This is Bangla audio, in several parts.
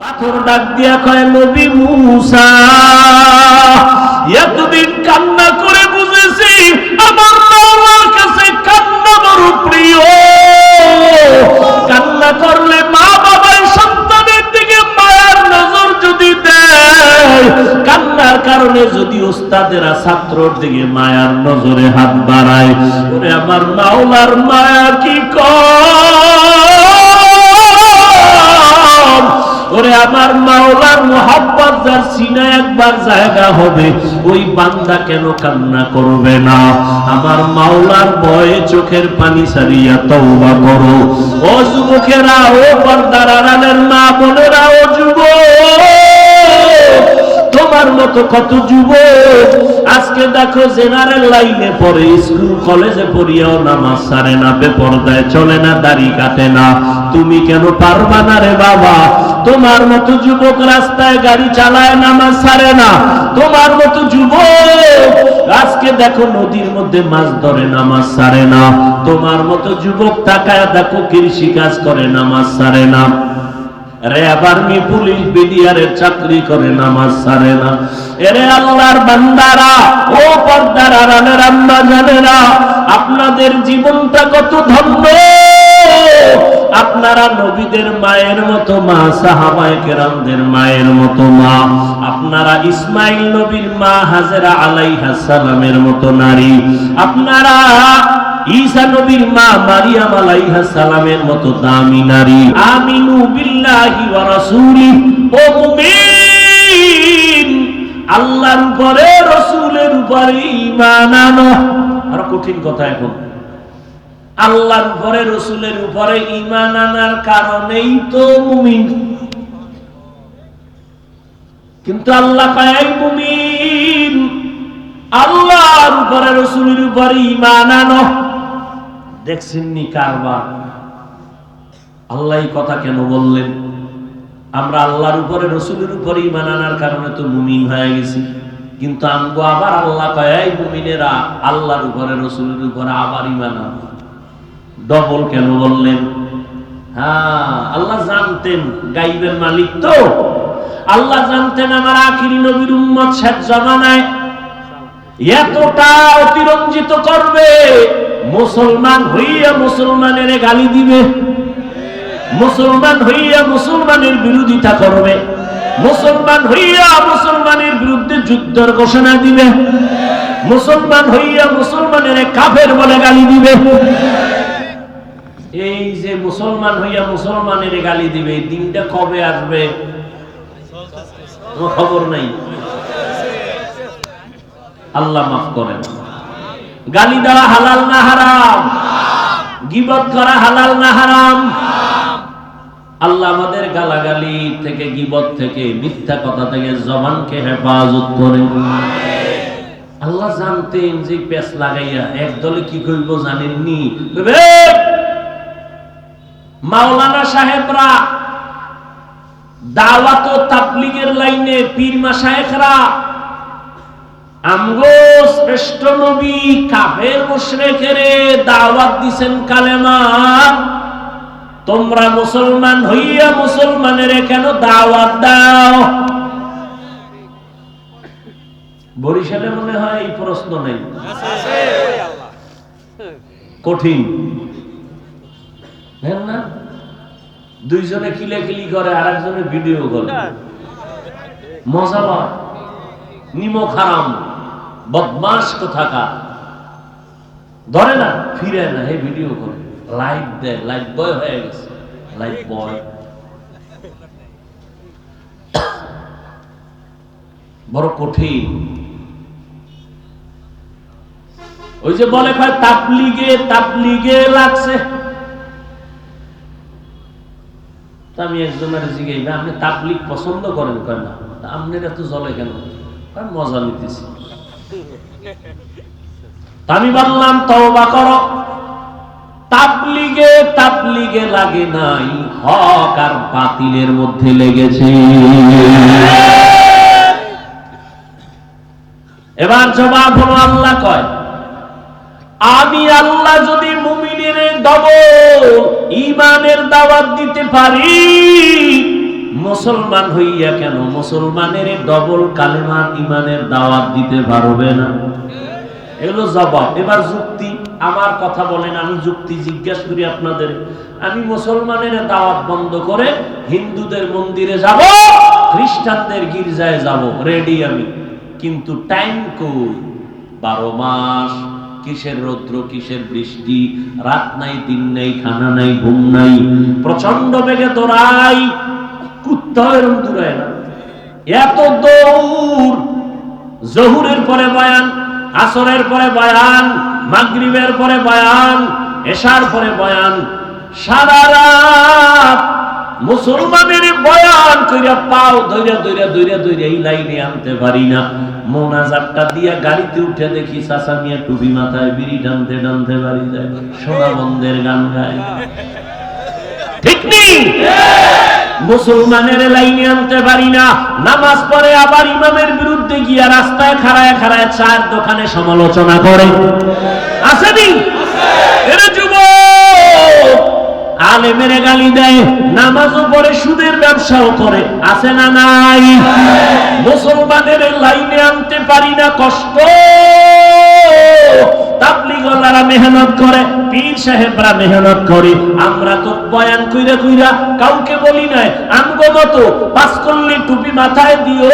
পাথর ডাক দিয়া কয় নবী মুসা এতদিন কান্না করে বুঝেছি আমার মাওলার কাছে কান্না বড় প্রিয়। কান্না করলে মা বাবার সন্তানের দিকে মায়ার নজর যদি দেয়, কান্নার কারণে যদি ওস্তাদেরা ছাত্রর দিকে মায়ার নজরে হাত বাড়ায়, ওরে আমার মাওলার মায়া কি কম। ওরে আমার মাওলার মোহাব্বত যার সিনায় একবার জায়গা হবে, ওই বান্দা কেন কান্না করবে না? আমার মাওলার ভয়ে চোখের পানি ছাড়িয়া তওবা করো। ও যুবকেরা, ও পর্দার আড়ালের মা বোনেরা, ও যুবক, তোমার মতো কত যুবক আজকে দেখো জেনারেল লাইনে পড়ে, স্কুল কলেজে পড়িয়াও নামাজ ছাড়ে না, বেপরদায় চলে না, দাড়ি কাটে না। তুমি কেন পারবা না রে বাবা? তোমার মতো যুবক রাস্তায় গাড়ি চালায়, নামাজ ছাড়ে না। তোমার মতো যুবক আজকে দেখো নদীর মধ্যে মাছ ধরে, নামাজ ছাড়ে না। তোমার মতো যুবক তাকায় দেখো কৃষি কাজ করে, নামাজ ছাড়ে না। র্যাব, আর্মি, পুলিশ, বিডিআরের চাকরি করে, নামাজ ছাড়ে না। এরে আল্লাহর বান্দারা, ও পর্দার আড়ালের আম্মা জানেরা, আপনাদের জীবনটা কত ধন্য। আপনারা নবীদের মায়ের মতো মা, সাহাবায়ে কেরামদের মায়ের মতো মা। আপনারা ইসমাইল নবীর মা হাজেরা আলাইহিস সালামের মতো নারী। আপনারা ঈসা নবীর মা মারিয়াম আলাইহিস সালামের মতো দামি নারী। আমিনু বিল্লাহি ওয়া রাসূলিহি। ও মুমিন, আল্লাহর উপরে রাসূলের উপরে ঈমান আনো। আর কঠিন কথা এখন, আল্লাহর উপরে রাসূলের উপরে ঈমান আনার কারণেই তো মুমিন। কিন্তু আল্লাহ কয় মুমিন, আল্লাহর উপরে রাসূলের উপরে ঈমান আনো। দেখছেন নি কারবার? আল্লাহ এই কথা কেন বললেন? আমরা আল্লাহর উপরে রাসূলের উপরে ঈমান আনার কারণে তো মুমিন হয়ে গেছি। কিন্তু আমগো আবার আল্লাহ কয় এই মুমিনেরা আল্লাহর উপরে রাসূলের উপরে আবার ঈমান আনো। ডবল কেন বললেন? হ্যাঁ, আল্লাহ জানতেন গায়বের মালিক তো। আল্লাহ জানতেন আমার আখিরি নবীর উম্মত শেষ জামানায় এতটা অতিরঞ্জিত করবে, মুসলমান হইয়া মুসলমানের গালি দিবে, মুসলমান হইয়া মুসলমানের বিরোধিতা করবে, মুসলমান হইয়া মুসলমানের বিরুদ্ধে যুদ্ধের ঘোষণা দিবে, মুসলমান হইয়া মুসলমানের কাফের বলে গালি দিবে। এই যে মুসলমান হইয়া মুসলমানের গালি দিবে, এই দিনটা কবে আসবে খবর নাই। আল্লাহ মাফ করেন। গালি দেওয়া হালাল না হারাম? গীবত করা হালাল না হারাম? আল্লাহ আমাদের গালাগালি থেকে, গীবত থেকে, মিথ্যা কথা থেকে জবানকে হেফাজত করেন। আল্লাহ জানতেন যে পেছ লাগাইয়া একদলে কি করব জানেননি? মাওলানা সাহেবরা, দাওয়াত ও তাবলীগের লাইনে পীর মাশায়েখরা আমগো শ্রেষ্ঠ নবী কাফের মুশরিকরে দাওয়াত দিবেন কালেমা। তোমরা মুসলমান হইয়া মুসলমানের কেন দাওয়াত দাও? বরিশালে মনে হয় এই প্রশ্ন নেই, কঠিন না? দুইজনে কিলাকিলি করে, আর একজনে ভিডিও করে, মজা লয়, নিমক হারাম, বদমাশ কোথাকার, ধরে না, ফিরে না, এই ভিডিও করে, লাইক দেয়, লাইক বয় হয়ে গেছে, লাইক বয়। বড় কঠিন। ওই যে বলে তাবলীগে তাবলীগে লাগছে। আমি একজনের জিজ্ঞাসা, আপনি তাবলীগ পছন্দ করেন? কয় না। আপনার এত জ্বলে কেন? মজা নিতেছি। আমি বললাম তওবা করো, তাবলীগে তাবলীগে লাগে নাই, হক আর বাতিলের মধ্যে লেগেছে। এবার জবাব হলো, আল্লাহ কয় আমি আল্লাহ যদি মুমিনের ডবল ঈমানের দাওয়াত দিতে পারি, মুসলমান হইয়া কেন মুসলমানের ডবল কালেমা ইমানের দাওয়াত দিতে পারবে না? এগুলো জবাব। এবার যুক্তি, আমার কথা বলেন, আমি যুক্তি জিজ্ঞেস করি আপনাদের। আমি মুসলমানের দাওয়াত বন্ধ করে হিন্দুদের মন্দিরে যাব, খ্রিস্টানদের গির্জায় যাব, রেডি আমি, কিন্তু টাইম কই? 12 মাস কিসের রৌদ্র, কিসের বৃষ্টি, রাত নাই দিন নাই, খানা নাই ঘুম নাই, প্রচন্ড বেগে দৌড়াই, কুত্তা এরকম দৌড়ায় না, এত দৌড়। জহুরের পরে বয়ান, আসরের পরে বয়ান, মাগরিবের পরে বয়ান, এশার পরে বয়ান, সারা রাত মুসলমানের বয়ান কইরা পাও ধইরা ধইরা ধইরা ধইরা এই লাইনে আনতে পারি না। মোনাজাতটা দিয়া গাড়িতে উঠে দেখি চাচা মিয়া টুপি মাথায়, বিড়ি টানতে টানতে বাড়ি যায়, সোনা বন্ধের গান গায়, ঠিক নেই? মুসলমানের লাইনে আনতে পারি না। নামাজ পড়ে আবার ইমামের বিরুদ্ধে গিয়া রাস্তায় খাড়ায় খাড়ায় চার দোকানে সমালোচনা করে, আসেনি? এরা যুবক আলেমের গালি দেয়, নামাজও পড়ে, সুদের ব্যবসাও করে, আছে না নাই? মুসলমানের লাইনে আনতে পারি না, কষ্ট। তাবলীগওয়ালারা মেহনত করে, পীর সাহেবরা মেহনত করে, আমরা তো বয়ান কইরা কইরা কাউকে বলি নাই আমগো মতো 5 কল্লি টুপি মাথায় দিও,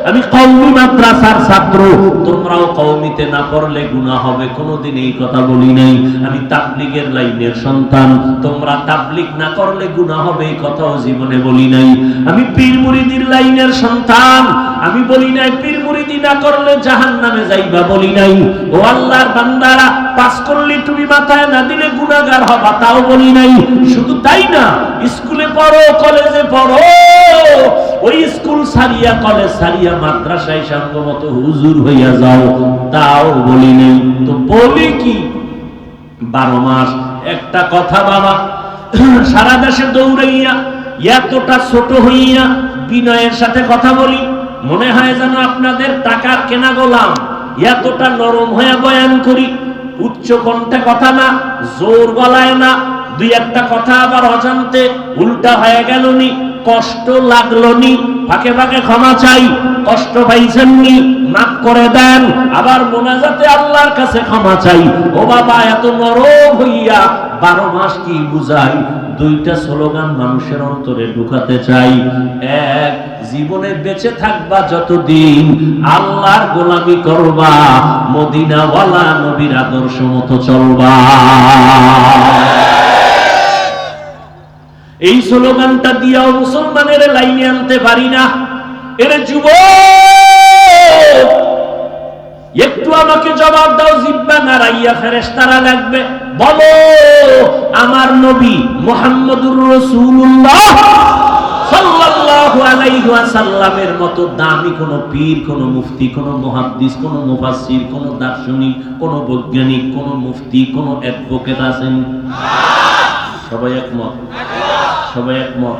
আমি কওমি মাদ্রাসার ছাত্র, তোমরাও কওমিতে না পড়লে গুনাহ হবে, কোনোদিন এই কথা বলি নাই। আমি তাবলীগের লাইনের সন্তান, তোমরা তাবলীগ না করলে গুনাহ হবে, এই কথাও জীবনে বলি নাই। আমি পীর মুরিদির লাইনের সন্তান, আমি বলি নাই পীর মুরিদি না করলে জাহান্নামে যাইবা, বলি নাই। ও আল্লাহর বান্দারা 5 কল্লি টুপি মাথায় না দিলে গুনাহগার হবা, তাও বলি নাই। শুধু তাই না, স্কুলে পড়ো, কলেজে পড়ো, ওই স্কুল সারিয়া, কলেজ সারিয়া মাদ্রাসায় সঙ্গমত হুজুর হইয়া যাও, তাও বলি নাই। তো বলি কি? 12 মাস একটা কথা বাবা, সারা দেশে দৌড়াইয়া এতটা ছোট হইয়া বিনয়ের সাথে কথা বলি, মনে হয় যেন আপনাদের টাকার কেনা গোলাম, এতটা নরম হয়ে বয়ান করি, উচ্চ কণ্ঠে কথা না, জোর গলায় না, দুই একটা কথা আবার অজান্তে উল্টা হয়ে গেল নি, কষ্ট লাগলো নি, ফাঁকে ফাঁকে ক্ষমা চাই, কষ্ট পাইছেন নি, মাফ করে দেন, আবার মোনাজাতে আল্লাহর কাছে ক্ষমা চাই। ও বাবা, এত নরম হইয়া 12 মাস কি বুঝাই? 2টা স্লোগান মানুষের অন্তরে ঢুকাতে চাই। এক, জীবনে বেঁচে থাকবা যতদিন আল্লাহর গোলামি করবা, মদিনাওয়ালা নবীর আদর্শ মতো চলবা। এই স্লোগানটা দিয়াও মুসলমানের লাইনে আনতে পারি না। এর যুবক, একটু আমাকে জবাব দাও, জিব্বা নাড়াইয়া ফেরেশতারা লাগবে, বলো আমার নবী মুহাম্মদুর রাসূলুল্লাহ সাল্লাল্লাহু আলাইহি ওয়াসাল্লামের মতো দামি কোন পীর, কোন মুফতি, কোন মুহাদ্দিস, কোন মুফাসসির, কোন দার্শনিক, কোন বৈজ্ঞানিক, কোন মুফতি, কোন অ্যাডভোকেট আছেন? সবাই একমত? সবাই একমত?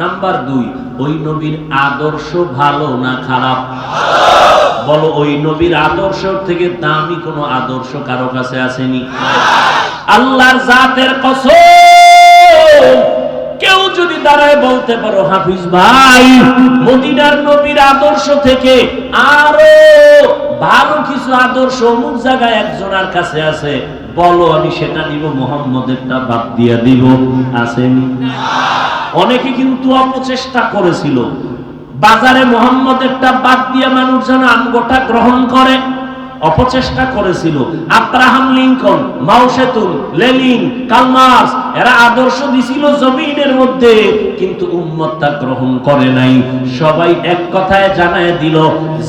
নাম্বার 2, ওই নবীর আদর্শ ভালো না খারাপ? বলো, ওই নবীর আদর্শ থেকে দামি কোন আদর্শ কারো কাছে আসেনি? আল্লাহর জাতের কসম, কেউ যদি দাঁড়ায় বলতে পারো হাফিজ ভাই মদিনার নবীর আদর্শ থেকে আরো ভালো কিছু আদর্শ অমুক জায়গায় একজনের কাছে আছে, বলো, আমি সেটা নিব, মুহাম্মদেরটা বাদ দিয়া দিব, আসেনি? অনেকে কিন্তু অপচেষ্টা করেছিল, বাজারে মুহাম্মদেরটা বাদ দিয়া মানুষ যেন আমগোটা গ্রহণ করে, অপচেষ্টা করেছিল। আব্রাহাম লিঙ্কন, মাও সেতুং, লেনিন, কার্ল মার্কস, এরা আদর্শ দিছিল জমিনের মধ্যে, কিন্তু উম্মত তা গ্রহণ করে নাই। সবাই এক কথায় জানায় দিল,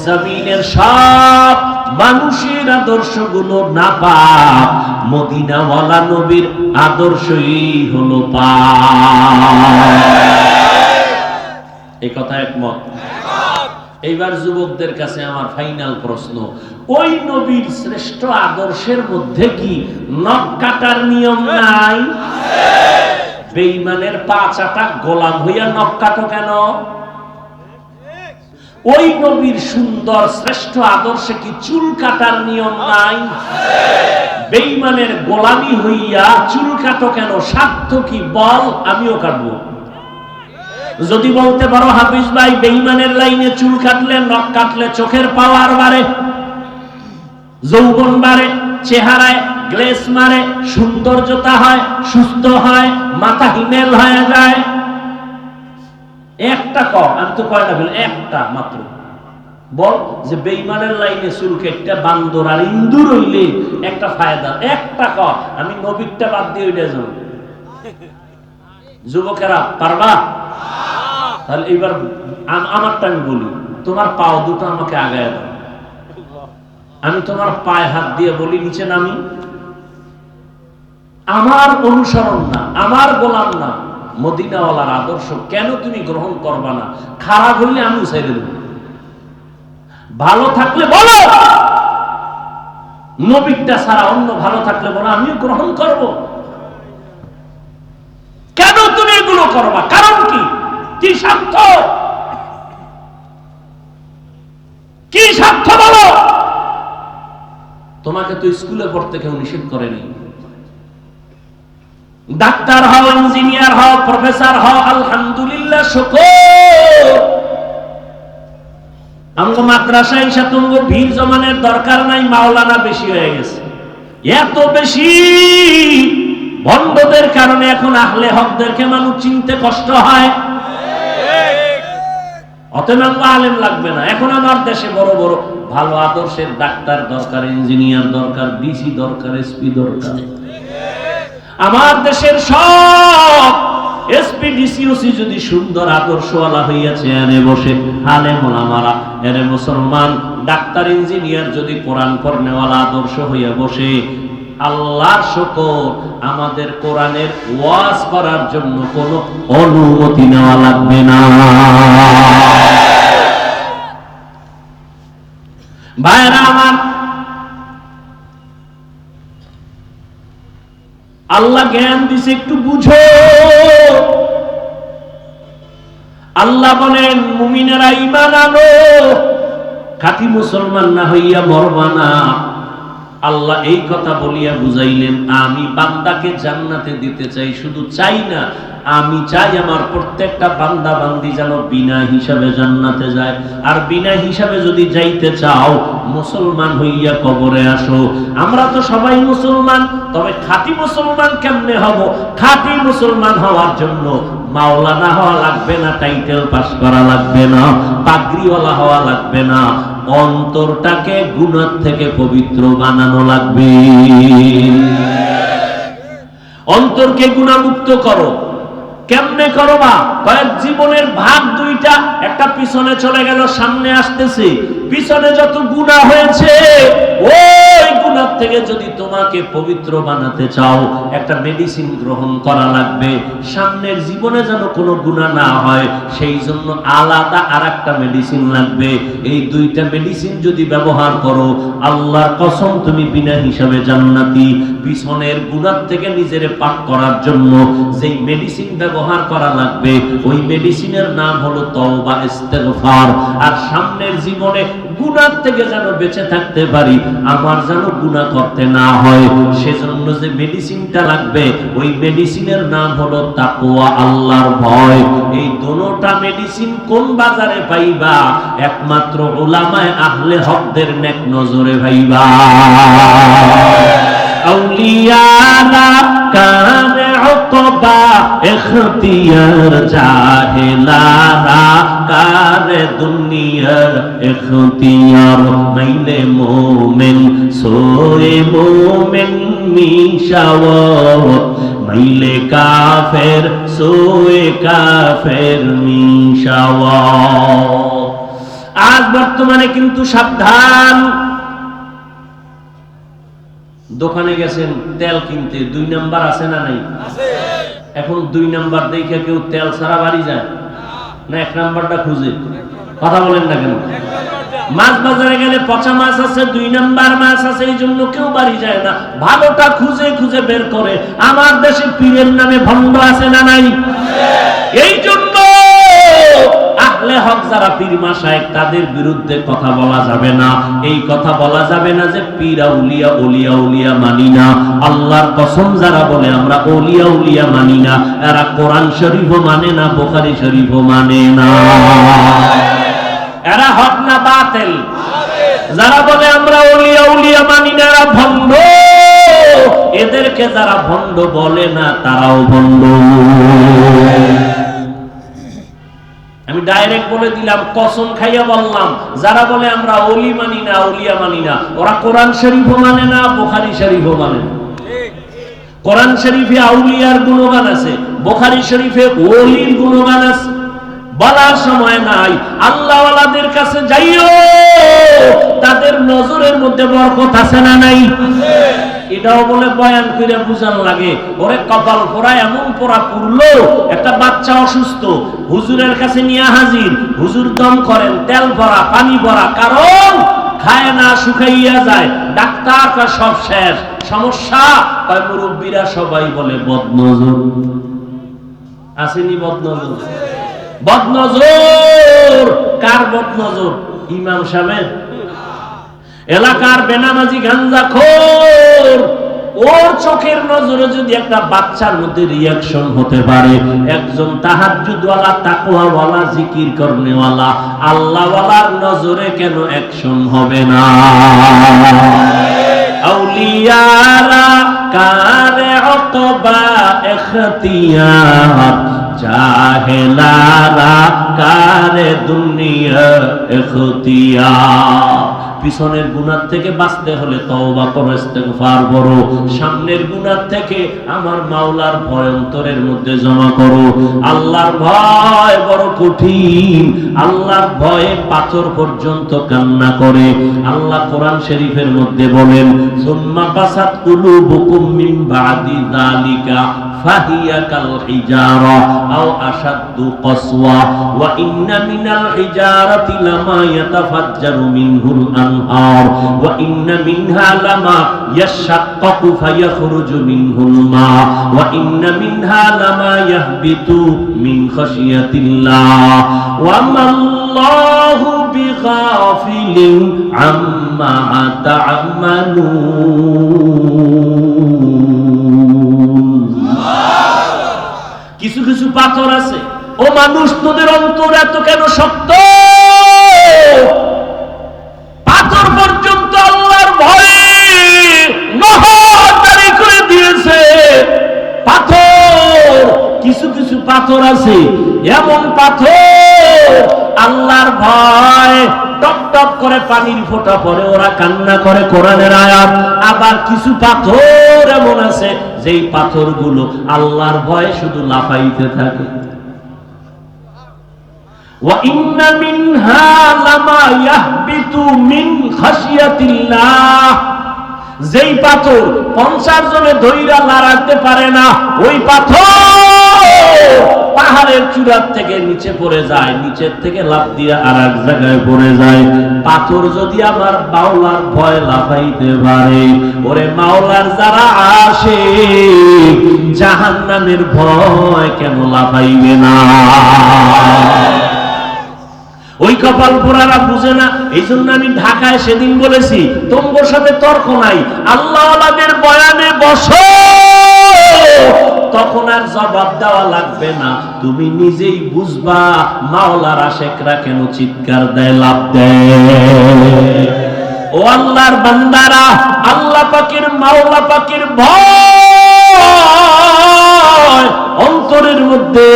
জমিনের সব মানুষের আদর্শগুলো নাপাক, মদিনাওয়ালা নবীর আদর্শই হলো পাক। এই কথা একমত? এইবার যুবকদের কাছে আমার ফাইনাল প্রশ্ন, ওই নবীর শ্রেষ্ঠ আদর্শের মধ্যে কি নখ কাটার নিয়ম নাই? বেঈমানের পা চাটা গোলাম হইয়া নখ কাটো কেন? ওই নবীর সুন্দর শ্রেষ্ঠ আদর্শে কি চুল কাটার নিয়ম নাই? বেঈমানের গোলামি হইয়া চুল কাটো কেন? সাধ্য কি? বল, আমিও কাটবো। যদি বলতে পারো হাফিজ ভাই বেঈমানের লাইনে চুল কাটলে নখ কাটলে চোখের পাওয়ার বাড়ে, যৌবন বাড়ে, চেহারায় গ্লেস মারে, সৌন্দর্যতা হয়, সুস্থ হয়, মাথা হিমেল হয়ে যায়, একটা ক, আমি তো কয়টা বলি, একটা মাত্র বল যে বেঈমানের লাইনে চুল কেটে বান্দর আর ইন্দুর হইলে একটা ফায়দা, একটা ক, আমি নবীরটা বাদ দিয়ে ওইটা যাব। যুবকেরা পারবা? তাহলে এবার আমারটা আমি বলি, তোমার পাও দুটো আমাকে আগায় দাও, আমি তোমার পায়ে হাত দিয়ে বলি নিচে নামি। আমার অনুসরণ না, আমার গোলাম না, মদিনাওয়ালার আদর্শ কেন তুমি গ্রহণ করবা না? খারাপ হইলে আমি ছেড়ে দেব, ভালো থাকলে বলো, নবীটা ছাড়া অন্য ভালো থাকলে বলো আমিও গ্রহণ করব। কেন তুমি এগুলো করবা? কারণ কি? কি স্বার্থ? কি স্বার্থ বলো? তোমাকে তো স্কুলে পড়তে কেউ নিষেধ করেনি। ডাক্তার হও, ইঞ্জিনিয়ার হও, প্রফেসর হও, আলহামদুলিল্লাহ শুকর। আমগো মাদ্রাসায় সাতঙ্গ ভিড় জমানের দরকার নাই, মাওলানা বেশি হয়ে গেছে, এত বেশি ভণ্ডদের কারণে এখন আহলে হকদেরকে মানুষ চিনতে কষ্ট হয়। অতএব আলেম লাগবে না। এখন আমার দেশে বড় বড় ভালো আদর্শের ডাক্তার দরকার, ইঞ্জিনিয়ার দরকার, ডিসি দরকার, এসপি দরকার। আমার দেশের সব এসপি ডিসিওসি যদি সুন্দর আদর্শওয়ালা হইয়াছে এনে বসে, আলেম ওলামারা এনে মুসলমান ডাক্তার ইঞ্জিনিয়ার যদি কোরআন পড়নেওয়ালা আদর্শ হইয়া বসে, আল্লাহর শুকর আমাদের কোরআনের ওয়াজ করার জন্য কোনো অনুমতি নেওয়া লাগবে না। ভাইরা আমার, আল্লাহ জ্ঞান দিছে, একটু বুঝো। আল্লাহ বলেন মুমিনেরা ঈমান আনো, খাঁটি মুসলমান না হইয়া মরবা না। আল্লাহ এই কথা বলিয়া বুঝাইলেন আমি বান্দাকে জান্নাতে দিতে চাই, শুধু চাই না, আমি চাই আমার প্রত্যেকটা বান্দা বান্দি যেন বিনা হিসাবে জান্নাতে যায়। আর বিনা হিসাবে যদি যাইতে চাও, মুসলমান হইয়া কবরে আসো। আমরা তো সবাই মুসলমান, তবে খাঁটি মুসলমান কেমনে হব? খাঁটি মুসলমান হওয়ার জন্য মাওলানা হওয়া লাগবে না, টাইটেল পাস করা লাগবে না, পাগড়িওয়ালা হওয়া লাগবে না, অন্তরটাকে গুনাহ থেকে পবিত্র বানানো লাগবে। অন্তরকে গুনাহমুক্ত করো। কেমনে করবা? কয়েক জীবনের ভাগ দুইটা, একটা পিছনে চলে গেল, সামনে আসতেছে। পিছনে যত গুনাহ হয়েছে, ওই গুনাহ থেকে যদি তোমাকে পবিত্র বানাতে চাও, একটা মেডিসিন গ্রহণ করা লাগবে। সামনের জীবনে যেন কোনো গুনাহ না হয়, সেই জন্য আলাদা আরেকটা মেডিসিন লাগবে। এই দুইটা মেডিসিন যদি ব্যবহার করো, আল্লাহর কসম তুমি বিনা হিসাবে জান্নাতি। পিছনের গুনাহ থেকে নিজেরে পাক করার জন্য যেই মেডিসিন ব্যবহার করা লাগবে, ওই মেডিসিনের নাম হলো তওবা, ইস্তেগফার। আর সামনের জীবনে গুনাহ থেকে যেন বেঁচে থাকতে পারি, আমার যেন গুনাহ করতে না হয়, সেজন্য যে মেডিসিনটা লাগবে, ওই মেডিসিনের নাম হলো তাকওয়া, আল্লাহর ভয়। এই দুটোটা মেডিসিন কোন বাজারে পাইবা? একমাত্র উলামায়ে আহলে হকদের নেক নজরে পাইবা। আউলিয়ারা কানে উকবা ইখতিয়ার, জাহেলারা কারে দুনিয়ার ইখতিয়ার। মাইলে মোমেন সোয়ে মোমেন মিশাওয়াত, মাইলে কাফের সোয়ে কাফের মিশাওয়াত। আজ বর্তমানে কিন্তু সাবধান। দোকানে গেছেন তেল কিনতে, 2 নাম্বার আছে না নাই? এখন 2 নাম্বার দেখে কেউ তেল ছাড়া বাড়ি যায় না, 1 নাম্বারটা খুঁজে। কথা বলেন না কেন? মাছ বাজারে গেলে পচা মাছ আছে, 2 নাম্বার মাছ আছে, এই জন্য কেউ বাড়ি যায় না, ভালোটা খুঁজে খুঁজে বের করে। আমার দেশে পীরের নামে ভণ্ড আছে না নাই? এই জন্য আহলে হক যারা পীর মাশায়েখ তাদের বিরুদ্ধে কথা বলা যাবে না। এই কথা বলা যাবে না যে পীর আউলিয়া ওলিয়া উলিয়া মানি না। আল্লাহর কসম যারা বলে আমরা ওলিয়া উলিয়া মানি না, এরা কোরআন শরীফও মানে না, বুখারী শরীফও মানে না। এরা হক না বাতিল? যারা বলে আমরা ওলিয়া উলিয়া মানি না এরা ভণ্ড। এদেরকে যারা ভণ্ড বলে না তারাও ভণ্ড। আমি ডাইরেক্ট বলে দিলাম, কসম খাইয়া বললাম, যারা বলে আমরা ওলি মানি না আউলিয়া মানি না, ওরা কোরআন শরীফও মানে না, বুখারী শরীফও মানে না। কোরআন শরীফে আউলিয়ার গুণগান আছে, বুখারী শরীফে ওলির গুণগান আছে। বলার সময় নাই। আল্লাহওয়ালাদের কাছে যাইও, তাদের নজরের মধ্যে বরকত আছে না নাই? এটাও বলে বয়ান করে বুঝান লাগে। ওরে কপাল পোড়া এমন পোড়া পুরলো, একটা বাচ্চা অসুস্থ, হুজুরের কাছে নিয়ে হাজির। হুজুর দম করেন, তেল ভরা পানি ভরা, কারণ খায় না, শুকাইয়া যায়। ডাক্তার সব শেষ, সমস্যা। কয় মুরব্বীরা সবাই বলে বদনজর। আসেনি বদনজর? বদনজর কার বদনজর? ইমাম সাহেব, এলাকার বেনামাজি গাঞ্জাখোর। ওর চোখের নজরে যদি একটা বাচ্চার মধ্যে রিয়াকশন হতে পারে, একজন তাহাজ্জুদওয়ালা, তাকওয়াওয়ালা, জিকির করনেওয়ালা, আল্লাহওয়ালার নজরে কেন অ্যাকশন হবে না? আউলিয়ারা কারে অতবা ইখতিয়ার, জাহেলারা কারে দুনিয়া ইখতিয়ার। পিছনের গুনাহ থেকে বাঁচতে হলে তওবা করো, ইস্তেগফার করো। সামনের গুনাহ থেকে আমার মাওলার ভয় অন্তরের মধ্যে জমা করো। আল্লাহর ভয় বড় কঠিন। আল্লাহর ভয়ে পাথর পর্যন্ত কান্না করে। আল্লাহ কোরআন শরীফের মধ্যে বলেন, সুম্মা কাসাত কুলুবুকুম মিন বাদি যালিকা ফাহিয়া কাল হিজারা আও আশাদ্দু কসওয়া ওয়া ইন্না মিনাল হিজারাতি লামা ইয়াতাফাজ্জারু মিনহুল আনহার ওয়া ইন্না মিনহা লামা ইয়াশাক্কাকু ফায়াখরুজু মিনহুল মা ওয়া ইন্না মিনহা লামা ইয়াহবিতু মিন খাশিয়াতিল্লাহ ওয়া মাল্লাহু বিগাফিলিন আম্মা তা'মালুন। কিছু কিছু পাথর আছে, ও মানুষ তোদের অন্তর এত কেন শক্ত? পাথর পর্যন্ত আল্লাহর ভয়ে নহরদারি করে দিয়েছে। পাথর, কিছু কিছু পাথর আছে, এমন পাথর আল্লাহর ভয় টপ টপ করে পানির ফোঁটা পড়ে, ওরা কান্না করে, কোরআনের আয়াত। আবার কিছু পাথর এমন আছে যেই পাথরগুলো আল্লাহর ভয়ে শুধু লাফাইতে থাকে। ওয়া ইন্না মিনহা লামা ইয়াহবিতু মিন খাশিয়াতিল্লাহ। যেই পাথর 50 জনে ধইরা লড়াতে পারে না, ওই পাথর পাহাড়ের চূড়ার থেকে নিচে পড়ে যায়, নিচের থেকে লাফ দিয়ে আরেক জায়গায় পড়ে যায়। পাথর যদি আমার মাওলার ভয় লাফাইতে পারে, ওরে মাওলার যারা আসে জাহান্নামের ভয় কেন লাফাইবে না? ওই কপাল পোড়ারা বুঝে না। এই জন্য আমি ঢাকায় সেদিন বলেছি, তোমার সাথে তর্ক নাই, আল্লাহওয়ালাদের বয়ানে বসো, তখন আর জবাব দেওয়া লাগবে না। তুমি নিজেই বুঝবা মাওলার আশেকরা কেন চিৎকার দেয়, লাভ দেয়। ও আল্লাহর বান্দারা, আল্লাহ পাকের, মাওলা পাকের ভয় অন্তরের মধ্যে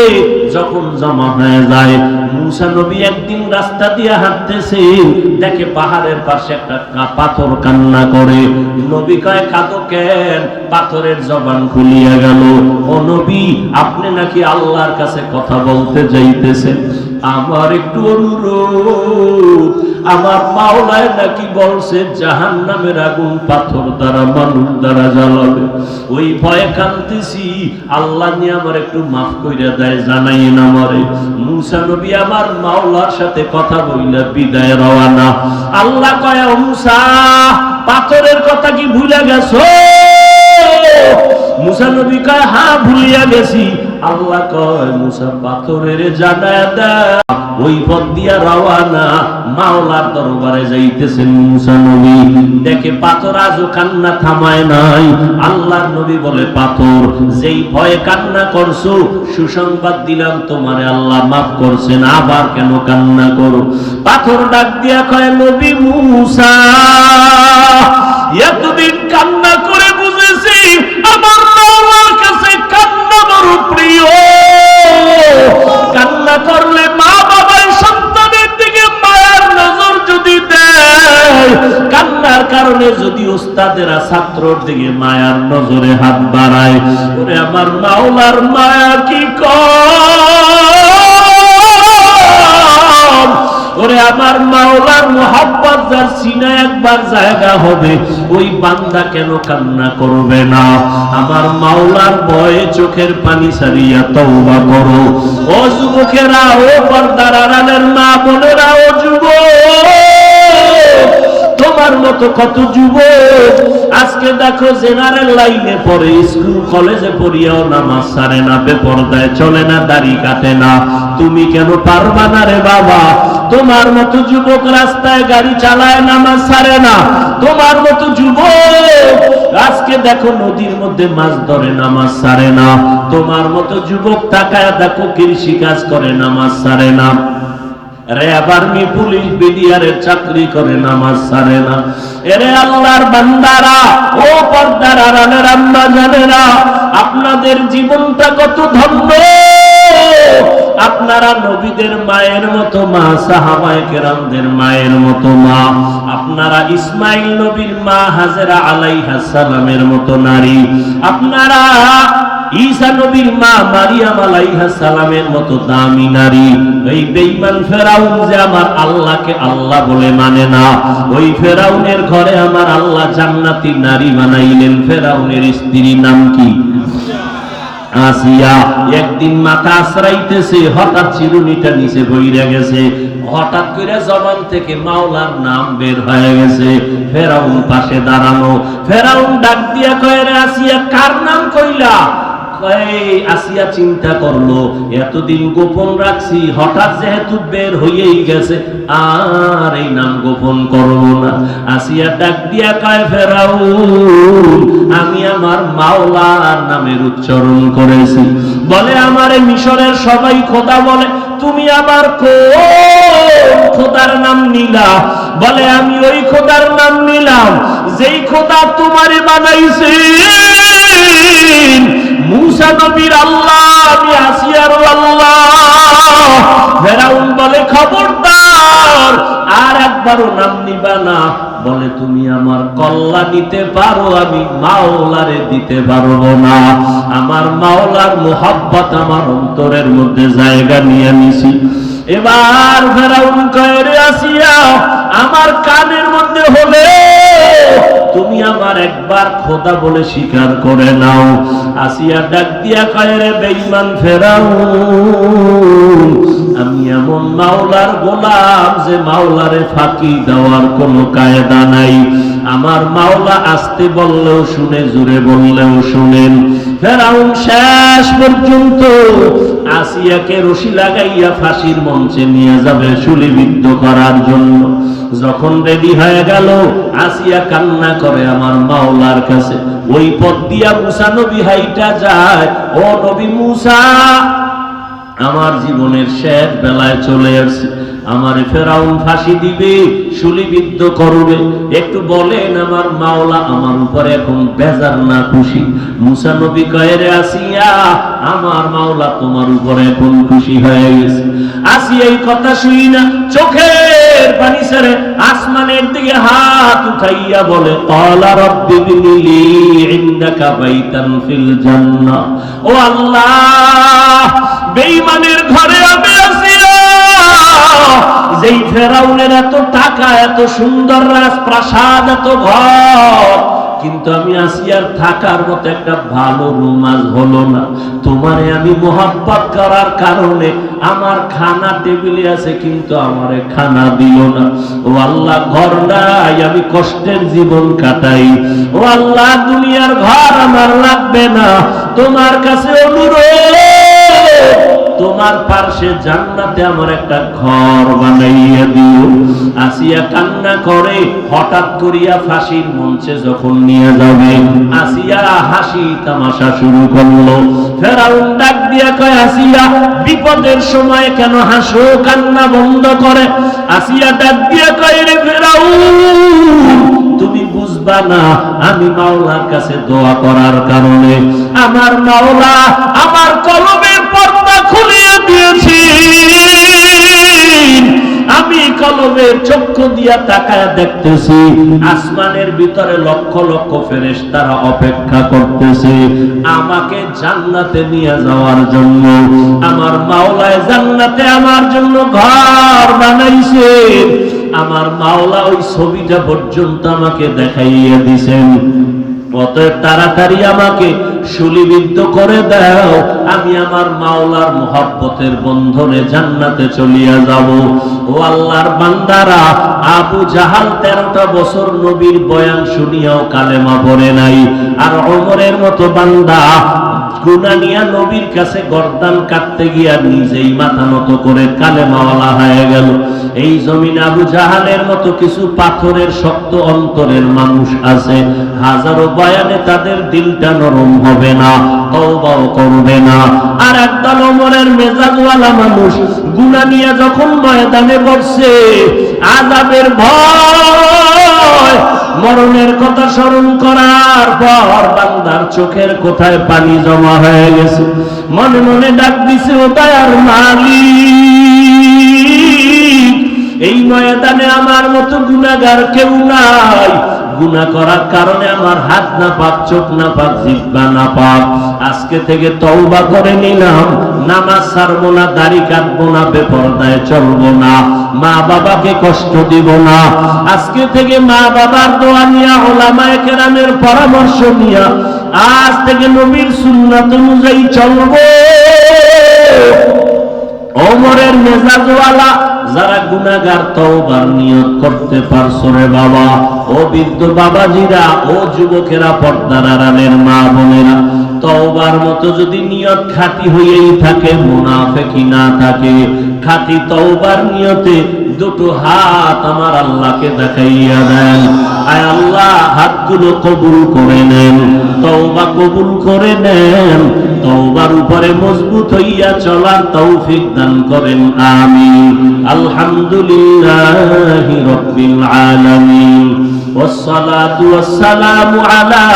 যখন জমা হয়ে যায়। মুসা নবী একদিন রাস্তা দিয়ে হাঁটতেছে, দেখে পাহাড়ের পাশে একটা পাথর কান্না করে। নবী কয়, কাঁদো কেন? পাথরের জবান খুলিয়া গেল। ও নবী, আপনি নাকি আল্লাহর কাছে কথা বলতে যাইতেছেন, আমার একটু অনুরোধ, আমার মাওলায় নাকি বলছে জাহান্নামের আগুন পাথর দ্বারা, মানুষ দ্বারা জ্বালাবে। ওই ভয়ে কাঁদতেছি, আল্লাহ নিয়ে আমার একটু মাফ কইরা দেয়, জানাইন আমারে। মুসা নবী আমার মাওলার সাথে কথা বইলা বিদায় রওয়ানা। আল্লাহ কয়, ও মুসা, পাথরের কথা কি ভুলে গেছো? মুসা নবী কয়, হ্যাঁ ভুলিয়া গেছি। আল্লাহ কয়, মুসা পাথরের জানায়া দাও ওই পথ দিয়া রওয়ানা, মাওলার দরবারে যাইতেছেন মুসা নবী। দেখে পাথর আজও কান্না থামায় নাই। আল্লাহর নবী বলে, পাথর, যেই ভয়ে কান্না করছো, সুসংবাদ দিলাম তোমারে আল্লাহ মাফ করছেন, আবার কেন কান্না করো? পাথর ডাক দিয়া কয়, নবী মুসা, এতদিন কান্না করে বুঝেছি আমার মাওলার কাছে কান্না বড় প্রিয়। কান্না করলে মা বাবার সন্তানের দিকে মায়ার নজর যদি দেয়, কান্নার কারণে যদি উস্তাদেরা ছাত্রর দিকে মায়ার নজরে হাত বাড়ায়, ওরে আমার মাওলার মায়া কি কম! ওরে আমার মাওলার মুহাব্বত যার সিনায় একবার জায়গা হবে, ওই বান্দা কেন কান্না করবে না? আমার মাওলার ভয়ে চোখের পানি ছাড়িয়া তওবা করো। ও যুবকেরা, ও পর্দার আড়ালের মা বোনেরা, ও যুবক, তোমার মতো কত যুবক আজকে দেখো জেনারেল লাইনে পড়ে, স্কুল কলেজে পড়িয়াও নামাজ ছাড়ে না, বেপরদায় চলে না, দাড়ি কাটে না। তুমি কেন পারবা না রে বাবা? তোমার মতো যুবক রাস্তায় গাড়ি চালায়, নামাজ ছাড়ে না। তোমার মতো যুবক আজকে দেখো নদীর মধ্যে মাছ ধরে, নামাজ ছাড়ে না। তোমার মতো যুবক তাকায় দেখো কৃষি কাজ করে, নামাজ ছাড়ে না। র্যাব, আর্মি, পুলিশ, বিডিআরের চাকরি করে, নামাজ ছাড়ে না। এরে আল্লাহর বান্দারা, ও পর্দার আড়ালের আম্মা জানেরা, আপনাদের জীবনটা কত ধন্য! আপনারা নবীদের মায়ের মতো মা, সাহাবায়ে কেরামদের মায়ের মতো মা। আপনারা ইসমাইল নবীর মা হাজেরা আলাইহিস সালামের মতো নারী। আপনারা ঈসা নবীর মা মারিয়াম আলাইহিস সালামের মতো দামি নারী। এই বেঈমান ফেরাউন যে আমার আল্লাহকে আল্লাহ বলে মানে না, ওই ফেরাউনের ঘরে আমার আল্লাহ জান্নাতি নারী বানাইলেন। ফেরাউনের স্ত্রীর নাম কি? আসিয়া। একদিন মাথা আশ্রাইতেছে, হঠাৎ চিরুনিটা নিচে বইরা গেছে, হঠাৎ করে জবান থেকে মাওলার নাম বের হয়ে গেছে। ফেরাউন পাশে দাঁড়ানো। ফেরাউন ডাক দিয়া কয়, রে আসিয়া, কার নাম কইলা? আসিয়া চিন্তা করলো, এতদিন গোপন রাখছি, হঠাৎ যেহেতু বের হয়েই গেছে, আর এই নাম গোপন করব না। আসিয়া ডাক দিয়া কয়, ফেরাউন, আমি আমার মাওলার নামের উচ্চারণ করেছি। বলে, আমারে মিশরের সবাই খোদা বলে, তুমি আবার কোন খোদার নাম নিলা? বলে, আমি ওই খোদার নাম নিলাম যেই খোদা তোমারে বানাইছে। মুসা নবীর আল্লাহ, আমি আসিয়ার আল্লাহ। ফেরাউন বলে, খবরদার, আর একবারও নাম নিবা না। বলে, তুমি আমার কল্লা নিতে পারো, আমি মাওলারে দিতে পারবো না। আমার মাওলার মুহাব্বত আমার অন্তরের মধ্যে জায়গা নিয়ে নিছি। এবার ফেরাউন কয়, রে আসিয়া, আমার কানের মধ্যে হলে তুমি আমার একবার খোদা বলে স্বীকার করে নাও। আসিয়া ডাক দিয়া কয়, রে বেঈমান ফেরাউন, আমি এমন মাওলার গোলাম যে মাওলারে ফাঁকি দেওয়ার কোনো কায়দা নাই। আমার মাওলা আসতে বললেও শুনে, জোরে বললেও শুনেন। ফেরাউন শেষ পর্যন্ত আসিয়াকে রশি লাগাইয়া ফাঁসির মঞ্চে নিয়ে যাবে শুলিবিদ্ধ করার জন্য। যখন রেডি হয়ে গেল, আসিয়া কান্না করে আমার মাওলার কাছে। ওই পথ দিয়া মুসা নবী হাইটা যায়। ও নবী মুসা, আমার জীবনের শেষ বেলায় চলে আসছে, আমারে ফেরাউন ফাঁসি দিবে, শুলিবিদ্ধ করবে। একটু বলেন আমার মাওলা আমার উপরে এখন বেজার না খুশি? মুসা নবী কয়, রে আসিয়া, আমার মাওলা তোমার উপরে এখন খুশি হয়ে গেছে। আসিয়া এই কথা শুনি না, চোখের পানি ছেড়ে আসমানের দিকে হাত উঠাইয়া বলে, ক্বালা রাব্বি বিনিলি ইনদাকা বাইতান ফিল জান্নাহ। ও আল্লাহ, বেঈমানের ঘরে আমি আসিয়া, যেই ফেরাউনের এত টাকা, এত সুন্দর রাজপ্রাসাদ, এত ঘর, কিন্তু আমি আসিয়ার থাকার মতো একটা ভালো রুম আজ হলো না। তোমারে আমি মোহাব্বত করার কারণে আমার খানা টেবিলে আছে, কিন্তু আমারে খানা দিল না। ও আল্লাহ, ঘর নাই, আমি কষ্টের জীবন কাটাই। ও আল্লাহ, দুনিয়ার ঘর আমার লাগবে না, তোমার কাছে অনুরোধ, তোমার পার্শ্বে জান্নাতে আমার একটা ঘর বানাইয়া দিও। আসিয়া কান্না করে, হঠাৎ করিয়া ফাঁসির মঞ্চে যখন নিয়ে যাবে, আসিয়া হাসি তামাশা শুরু করলো। ফেরাউন ডাক দিয়া কয়, আসিয়া বিপদের সময় কেন হাসো, কান্না বন্ধ করে? আসিয়া ডাক দিয়া কয়, রে ফেরাউন, তুমি বুঝবা না, আমি মাওলার কাছে দোয়া করার কারণে আমার মাওলা আমার কলমের পর্দা খুলিয়ে দিয়েছি। আমি কলমের চক্ষু দিয়া তাকায় দেখতেছি, আসমানের ভিতরে লক্ষ লক্ষ ফেরেশতারা অপেক্ষা করতেছে আমাকে জান্নাতে নিয়ে যাওয়ার জন্য। আমার মাওলায় জান্নাতে আমার জন্য ঘর বানাইছে। আমার মাওলা ওই ছবিটা পর্যন্ত আমাকে দেখাইয়া দিছেন। অতএব তাড়াতাড়ি আমাকে শুলিবিদ্ধ করে দাও, আমি আমার মাওলার মহব্বতের বন্ধনে জান্নাতে চলিয়া যাব। ও আল্লাহর বান্দারা, আবু জাহাল 13টা বছর নবীর বয়ান শুনিয়াও কালেমা পড়ে নাই, আর ওমরের মতো বান্দা গুনাহ নিয়া নবীর কাছে গর্দান কাটতে গিয়া নিজেই মাথা নত করে কালেমাওয়ালা হয়ে গেল। এই জমিনে আবু জাহালের মতো কিছু পাথরের শক্ত অন্তরের মানুষ আছে, হাজারো বয়ানে তাদের দিলটা নরম হবে না, তওবাও করবে না। আর একদল ওমরের মেজাজওয়ালা মানুষ গুনাহ নিয়ে যখন ময়দানে বসছে, আযাবের ভয়, মরণের কথা স্মরণ করার পর বান্দার চোখের কোথায় পানি জমা হয়ে গেছে, মনে মনে ডাক দিছে, ও দয়ার মালিক, এই ময়দানে আমার মতো গুনাহগার কেউ নাই। গুনাহ করার কারণে আমার হাত না পাক, চোখ না পাক, জিহ্বা না পাক। আজকে থেকে তওবা করে নিলাম, নামাজ ছাড়বো না, দাড়ি কাটবো না, বেপরদায় চলবো না, মা বাবাকে কষ্ট দিব না। আজকে থেকে মা বাবার দোয়া নিয়া, উলামায়ে কেরামের পরামর্শ নিয়া আজ থেকে নবীর সুন্নাত অনুযায়ী চলবো। ওমরের মেজাজওয়ালা যারা গুনাহগার, তওবার নিয়ত করতে পারছো রে বাবা। ও বৃদ্ধ বাবাজিরা, ও যুবকেরা, পর্দার আড়ালের মা বোনেরা, তওবার মতো যদি নিয়ত খাঁটি হয়েই থাকে, মুনাফিকি না থাকে, খাঁটি তওবার নিয়তে দুটো হাত আমার আল্লাহকে দেখাইয়া দেন। আয় আল্লাহ, হাতগুলো কবুল করে নেন, তওবা কবুল করে নেন, তওবার উপরে মজবুত হইয়া চলার তৌফিক দান করেন, আমিন। আলহামদুলিল্লাহি রাব্বিল আলামিন, ওয়াস সালাতু ওয়াস সালামু আলা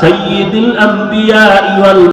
সাইয়্যিদিল আম্বিয়া ওয়াল